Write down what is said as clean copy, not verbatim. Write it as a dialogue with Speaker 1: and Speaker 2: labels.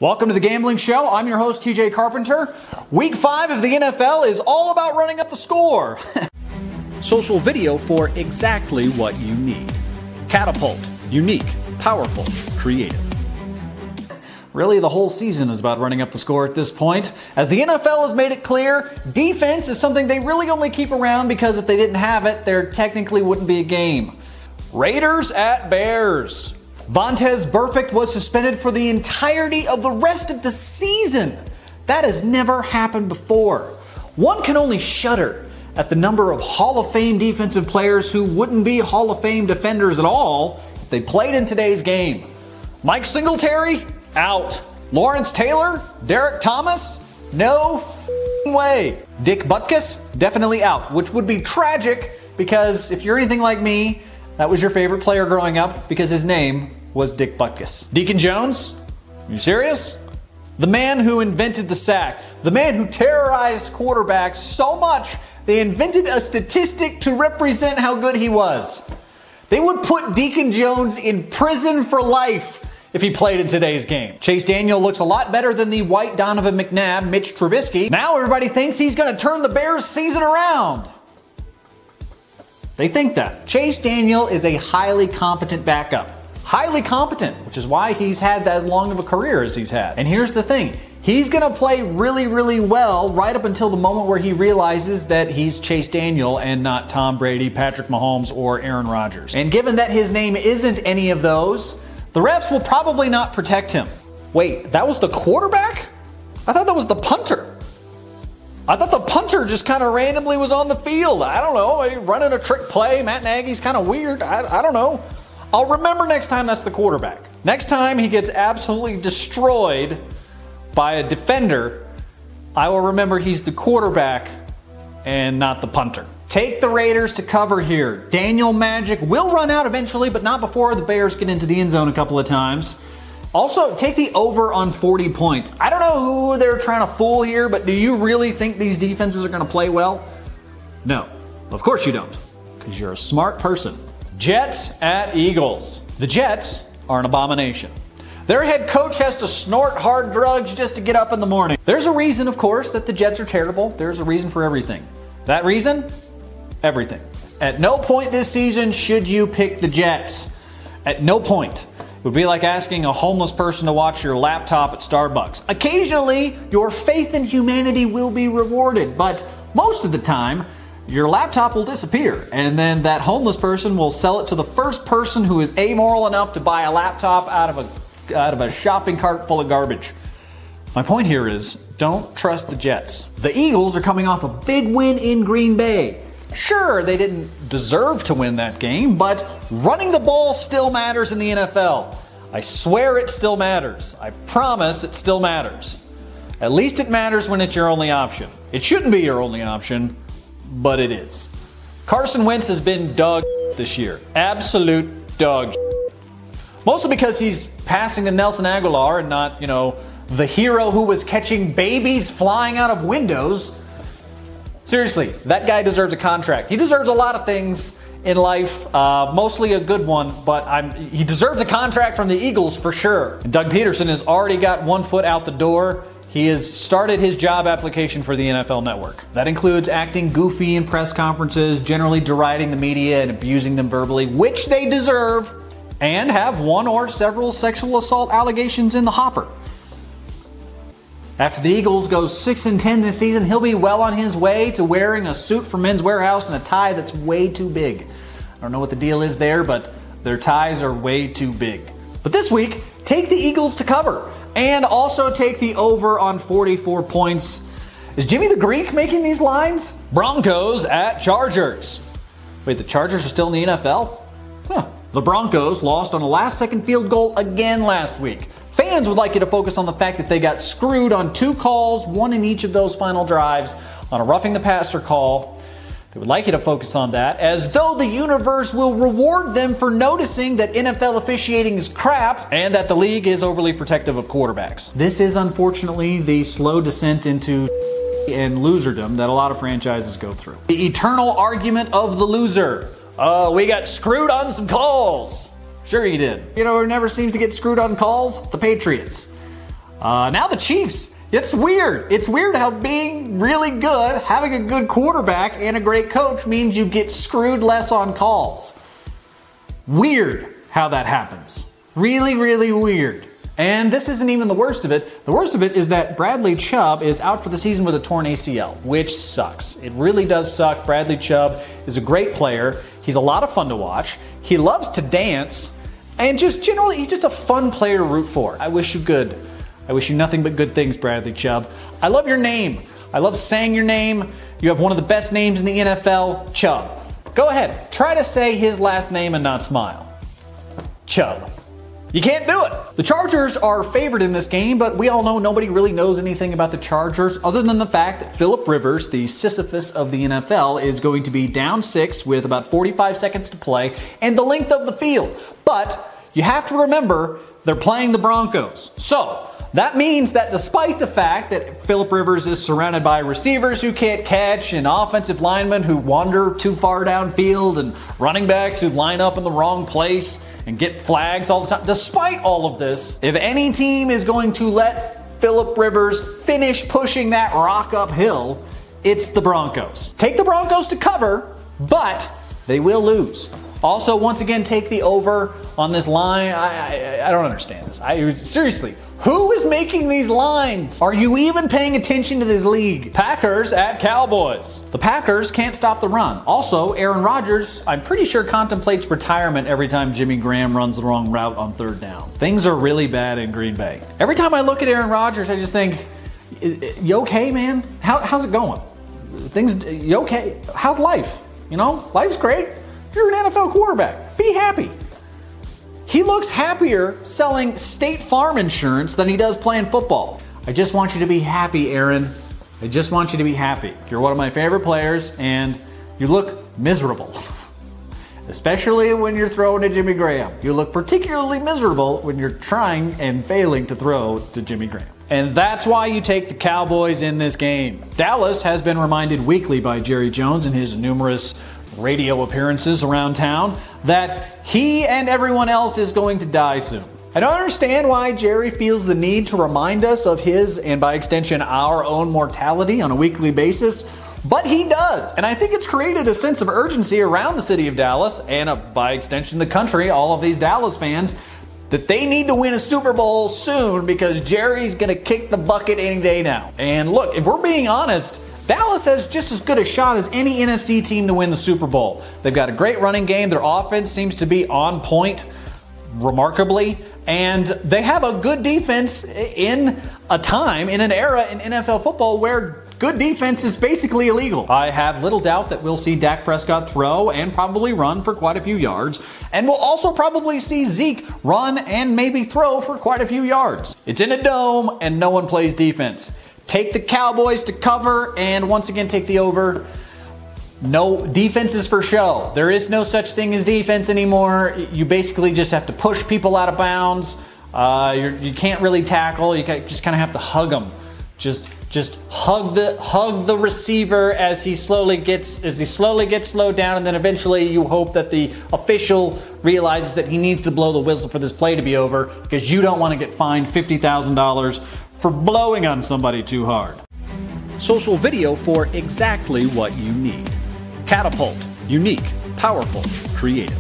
Speaker 1: Welcome to the Gambling Show. I'm your host, TJ Carpenter. Week 5 of the NFL is all about running up the score. Social video for exactly what you need. Catapult. Unique. Powerful. Creative. Really, the whole season is about running up the score at this point. As the NFL has made it clear, defense is something they really only keep around because if they didn't have it, there technically wouldn't be a game. Raiders at Bears. Vontaze Burfict was suspended for the entirety of the rest of the season. That has never happened before. One can only shudder at the number of Hall of Fame defensive players who wouldn't be Hall of Fame defenders at all if they played in today's game. Mike Singletary, out. Lawrence Taylor, Derek Thomas, no way. Dick Butkus, definitely out, which would be tragic because if you're anything like me, that was your favorite player growing up because his name was Dick Butkus. Deacon Jones? Are you serious? The man who invented the sack. The man who terrorized quarterbacks so much they invented a statistic to represent how good he was. They would put Deacon Jones in prison for life if he played in today's game. Chase Daniel looks a lot better than the white Donovan McNabb, Mitch Trubisky. Now everybody thinks he's going to turn the Bears season around. They think that. Chase Daniel is a highly competent backup. Highly competent, which is why he's had as long of a career as he's had. And here's the thing. He's going to play really, really well right up until the moment where he realizes that he's Chase Daniel and not Tom Brady, Patrick Mahomes, or Aaron Rodgers. And given that his name isn't any of those, the refs will probably not protect him. Wait, that was the quarterback? I thought that was the punter. I thought the punter just kind of randomly was on the field. I don't know, running a trick play. Matt Nagy's kind of weird. I don't know. I'll remember next time that's the quarterback. Next time he gets absolutely destroyed by a defender, I will remember he's the quarterback and not the punter. Take the Raiders to cover here. Daniel Magic will run out eventually, but not before the Bears get into the end zone a couple of times. Also, take the over on 40 points. I don't know who they're trying to fool here, but do you really think these defenses are going to play well? No, of course you don't, because you're a smart person. Jets at Eagles. The Jets are an abomination. Their head coach has to snort hard drugs just to get up in the morning. There's a reason, of course, that the Jets are terrible. There's a reason for everything. That reason? Everything. At no point this season should you pick the Jets. At no point. It would be like asking a homeless person to watch your laptop at Starbucks. Occasionally, your faith in humanity will be rewarded, but most of the time, your laptop will disappear, and then that homeless person will sell it to the first person who is amoral enough to buy a laptop out of a shopping cart full of garbage. My point here is, don't trust the Jets. The Eagles are coming off a big win in Green Bay. Sure, they didn't deserve to win that game, but running the ball still matters in the NFL. I swear it still matters. I promise it still matters. At least it matters when it's your only option. It shouldn't be your only option, but it is. Carson Wentz has been dog this year. Absolute dog. Mostly because he's passing to Nelson Aguilar and not, the hero who was catching babies flying out of windows. Seriously, that guy deserves a contract. He deserves a lot of things in life, mostly a good one, but he deserves a contract from the Eagles for sure. And Doug Peterson has already got one foot out the door. He has started his job application for the NFL Network. That includes acting goofy in press conferences, generally deriding the media and abusing them verbally, which they deserve, and have one or several sexual assault allegations in the hopper. After the Eagles go 6-10 this season, he'll be well on his way to wearing a suit from Men's Wearhouse and a tie that's way too big. I don't know what the deal is there, but their ties are way too big. But this week, take the Eagles to cover. And also take the over on 44 points. Is Jimmy the Greek making these lines? Broncos at Chargers. Wait, the Chargers are still in the NFL? Huh. The Broncos lost on a last-second field goal again last week. Fans would like you to focus on the fact that they got screwed on 2 calls, one in each of those final drives, on a roughing the passer call. They would like you to focus on that, as though the universe will reward them for noticing that NFL officiating is crap and that the league is overly protective of quarterbacks. This is unfortunately the slow descent into and loserdom that a lot of franchises go through. The eternal argument of the loser. We got screwed on some calls. Sure you did. You know who never seems to get screwed on calls? The Patriots. Now the Chiefs. It's weird. It's weird how being really good, having a good quarterback and a great coach means you get screwed less on calls. Weird how that happens. Really, really weird. And this isn't even the worst of it. The worst of it is that Bradley Chubb is out for the season with a torn ACL, which sucks. It really does suck. Bradley Chubb is a great player. He's a lot of fun to watch. He loves to dance. And just generally, he's just a fun player to root for. I wish you good. I wish you nothing but good things, Bradley Chubb. I love your name. I love saying your name. You have one of the best names in the NFL, Chubb. Go ahead, try to say his last name and not smile. Chubb. You can't do it. The Chargers are favored in this game, but we all know nobody really knows anything about the Chargers other than the fact that Philip Rivers, the Sisyphus of the NFL, is going to be down 6 with about 45 seconds to play and the length of the field. But you have to remember, they're playing the Broncos. So that means that despite the fact that Philip Rivers is surrounded by receivers who can't catch and offensive linemen who wander too far downfield and running backs who line up in the wrong place and get flags all the time, despite all of this, if any team is going to let Philip Rivers finish pushing that rock uphill, it's the Broncos. Take the Broncos to cover, but they will lose. Also, once again, take the over on this line. I don't understand this. Seriously, who is making these lines? Are you even paying attention to this league? Packers at Cowboys. The Packers can't stop the run. Also, Aaron Rodgers, I'm pretty sure, contemplates retirement every time Jimmy Graham runs the wrong route on 3rd down. Things are really bad in Green Bay. Every time I look at Aaron Rodgers, I just think, you okay, man? How's it going? You okay? How's life? You know, life's great. You're an NFL quarterback. Be happy. He looks happier selling State Farm insurance than he does playing football. I just want you to be happy, Aaron. I just want you to be happy. You're one of my favorite players, and you look miserable. Especially when you're throwing to Jimmy Graham. You look particularly miserable when you're trying and failing to throw to Jimmy Graham. And that's why you take the Cowboys in this game. Dallas has been reminded weekly by Jerry Jones in his numerous radio appearances around town that he and everyone else is going to die soon. I don't understand why Jerry feels the need to remind us of his, and by extension our own mortality on a weekly basis, but he does. And I think it's created a sense of urgency around the city of Dallas and by extension the country, all of these Dallas fans, that they need to win a Super Bowl soon because Jerry's gonna kick the bucket any day now. And look, if we're being honest, Dallas has just as good a shot as any NFC team to win the Super Bowl. They've got a great running game. Their offense seems to be on point remarkably. And they have a good defense in an era in NFL football where good defense is basically illegal. I have little doubt that we'll see Dak Prescott throw and probably run for quite a few yards. And we'll also probably see Zeke run and maybe throw for quite a few yards. It's in a dome and no one plays defense. Take the Cowboys to cover and once again take the over. No, defense is for show. There is no such thing as defense anymore. You basically just have to push people out of bounds. You can't really tackle. You just kind of have to hug them. Just hug the receiver as he slowly gets slowed down, and then eventually you hope that the official realizes that he needs to blow the whistle for this play to be over because you don't want to get fined $50,000 for blowing on somebody too hard. Social video for exactly what you need. Catapult. Unique, powerful, creative.